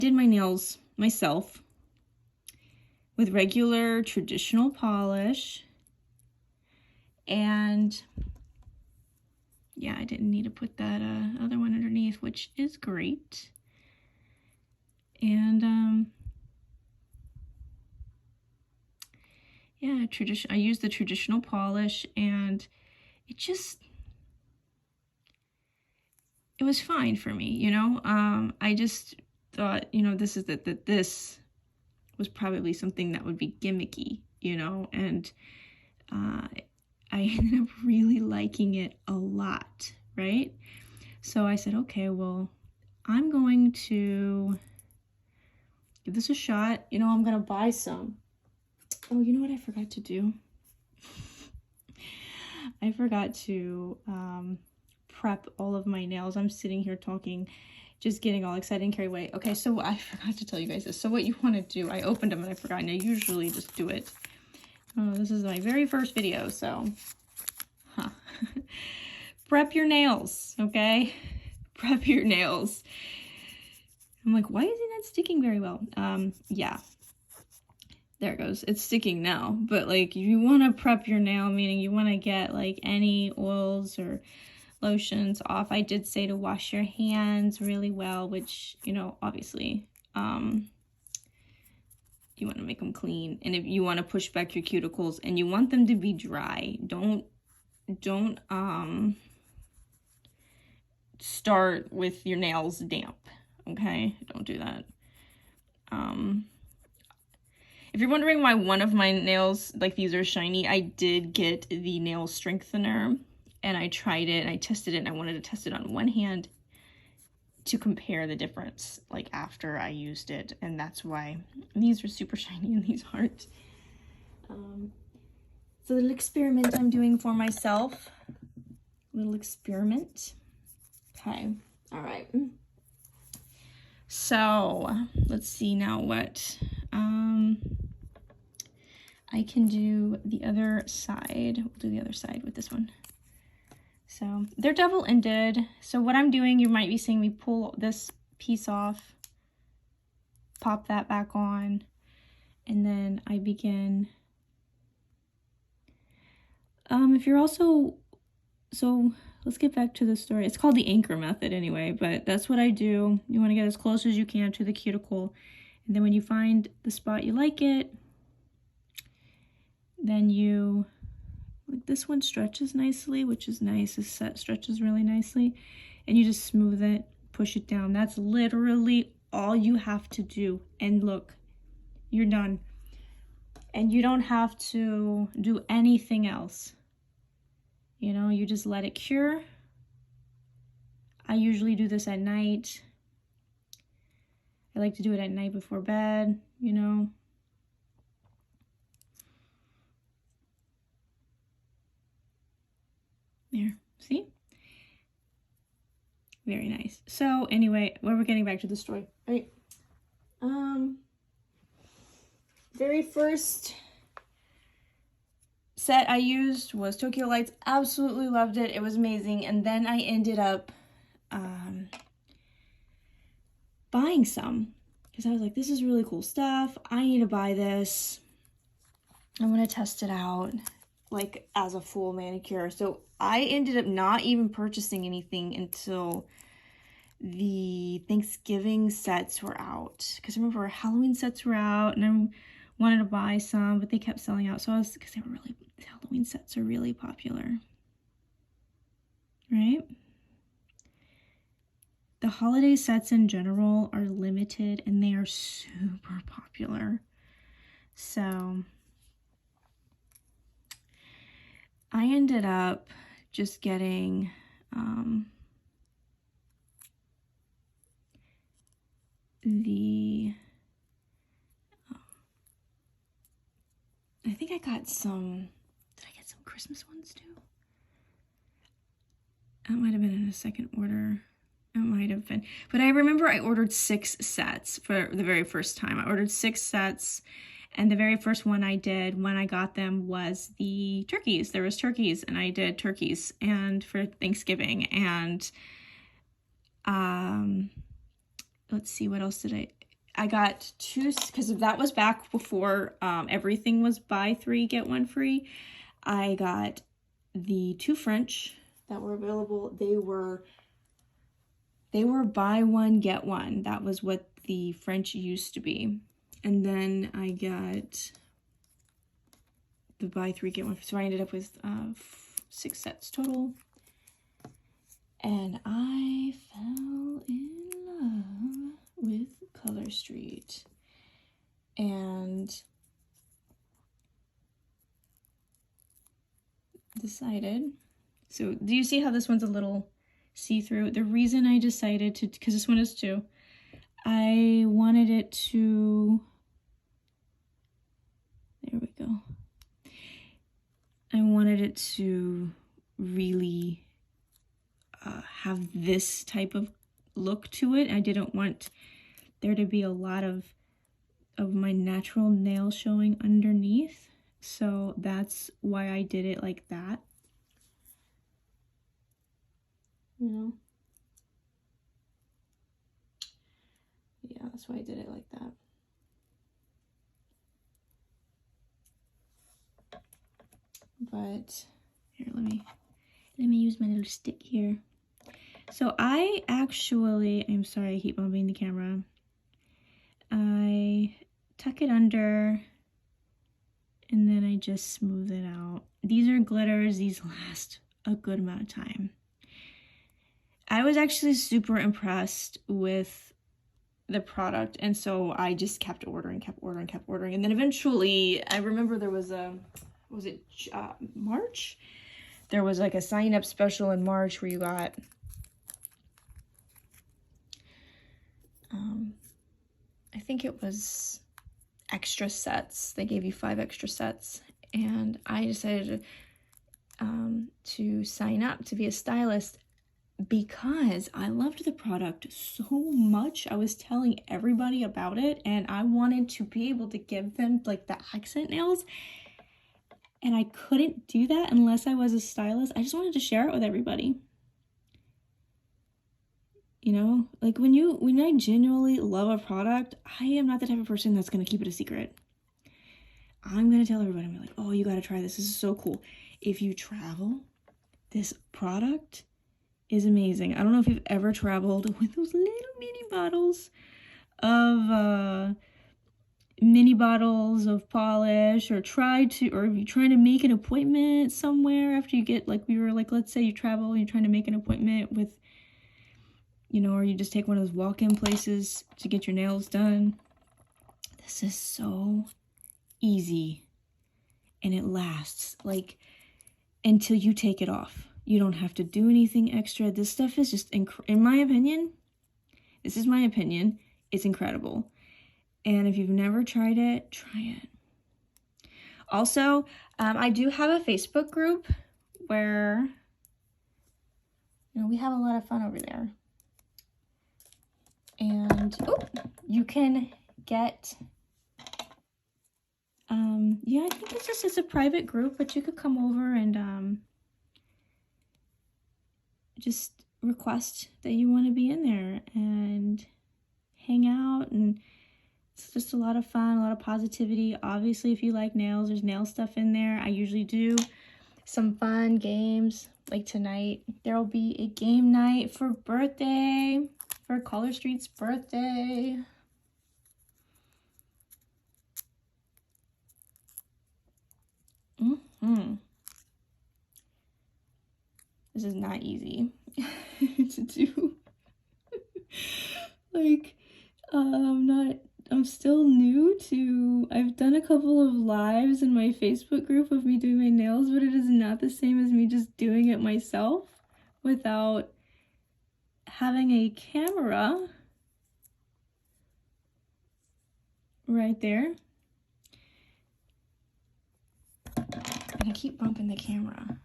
did my nails myself with regular traditional polish, and yeah, I didn't need to put that other one underneath, which is great. And yeah, I used the traditional polish, and it was fine for me, you know. I just thought, you know, this was probably something that would be gimmicky, you know, and I ended up really liking it a lot, right? So I said, okay, well, I'm going to give this a shot. You know, I'm going to buy some. Oh, you know what I forgot to do? I forgot to prep all of my nails. I'm sitting here talking, just getting all excited and carried away. Okay, so I forgot to tell you guys this. So what you want to do, I opened them and I forgot, and I usually just do it. Oh, this is my very first video, so prep your nails, okay? Prep your nails. I'm like, why is it not sticking very well? Yeah. There it goes. It's sticking now. But like, you want to prep your nail, meaning you want to get like any oils or lotions off. I did say to wash your hands really well, which, you know, obviously, you want to make them clean. And if you want to push back your cuticles and you want them to be dry, don't start with your nails damp. Okay, don't do that. If you're wondering why one of my nails, like these, are shiny, I did get the nail strengthener and I tried it and I tested it, and I wanted to test it on one hand to compare the difference like after I used it, and that's why these are super shiny and these aren't. So a little experiment I'm doing for myself. Little experiment. Okay, all right. So let's see now what I can do the other side. We'll do the other side with this one. So they're double-ended. So what I'm doing, you might be seeing me pull this piece off, pop that back on, and then I begin. If you're also, so let's get back to the story. It's called the anchor method anyway, but that's what I do. You want to get as close as you can to the cuticle. And then when you find the spot you like it, then you, like this one stretches nicely, which is nice. This set stretches really nicely. And you just smooth it, push it down. That's literally all you have to do. And look, you're done. And you don't have to do anything else. You know, you just let it cure. I usually do this at night. I like to do it at night before bed, you know. There, see? Very nice. So anyway, we're getting back to the story, right? Very first set I used was Tokyo Lights. Absolutely loved it. It was amazing. And then I ended up buying some because I was like, this is really cool stuff. I need to buy this. I want to test it out like as a full manicure. So I ended up not even purchasing anything until the Thanksgiving sets were out, because I remember Halloween sets were out and I wanted to buy some, but they kept selling out. So because they were really, Halloween sets are really popular, right? The holiday sets in general are limited and they are super popular. So I ended up just getting I think I got some, did I get some Christmas ones too? That might have been in a second order. It might have been. But I remember I ordered 6 sets for the very first time. I ordered 6 sets, and the very first one I did when I got them was the turkeys. There was turkeys, and I did turkeys and for Thanksgiving. And let's see, what else did I? I got 2, because that was back before everything was buy 3 get 1 free. I got the 2 French that were available. They were buy 1 get 1. That was what the French used to be. And then I got the buy 3 get 1. So I ended up with 6 sets total. And I fell in love with Color Street. And decided, so do you see how this one's a little see-through? The reason I decided to, because this one is 2, I wanted it to, there we go. I wanted it to really have this type of look to it. I didn't want there to be a lot of my natural nail showing underneath. So that's why I did it like that. You know? Yeah, that's why I did it like that. But here, let me use my little stick here. So I actually, I'm sorry I keep bumping the camera. I tuck it under and then I just smooth it out. These are glitters. These last a good amount of time. I was actually super impressed with the product, and so I just kept ordering. And then eventually, I remember there was a, was it March? There was like a sign-up special in March where you got I think it was extra sets. They gave you 5 extra sets, and I decided to sign up to be a stylist because I loved the product so much. I was telling everybody about it, and I wanted to be able to give them like the accent nails, and I couldn't do that unless I was a stylist. I just wanted to share it with everybody. You know, like when I genuinely love a product, I am not the type of person that's going to keep it a secret. I'm going to tell everybody, I'm like, oh, you got to try this. This is so cool. If you travel, this product is amazing. I don't know if you've ever traveled with those little mini bottles of polish, or if you're trying to make an appointment somewhere after you get, like, we were like, let's say you travel and you're trying to make an appointment with, you know, or you just take one of those walk-in places to get your nails done. This is so easy, and it lasts like until you take it off. You don't have to do anything extra. This stuff is just, in my opinion, this is my opinion, it's incredible. And if you've never tried it, try it. Also, I do have a Facebook group where, you know, we have a lot of fun over there. And you can get, yeah, I think it's a private group, but you could come over and just request that you want to be in there and hang out, and it's just a lot of fun, a lot of positivity. Obviously, if you like nails, there's nail stuff in there. I usually do some fun games. Like tonight, there'll be a game night for Color Street's birthday. This is not easy to do. Like, I'm still new to, I've done a couple of lives in my Facebook group of me doing my nails, but it is not the same as me just doing it myself without having a camera right there. And I keep bumping the camera.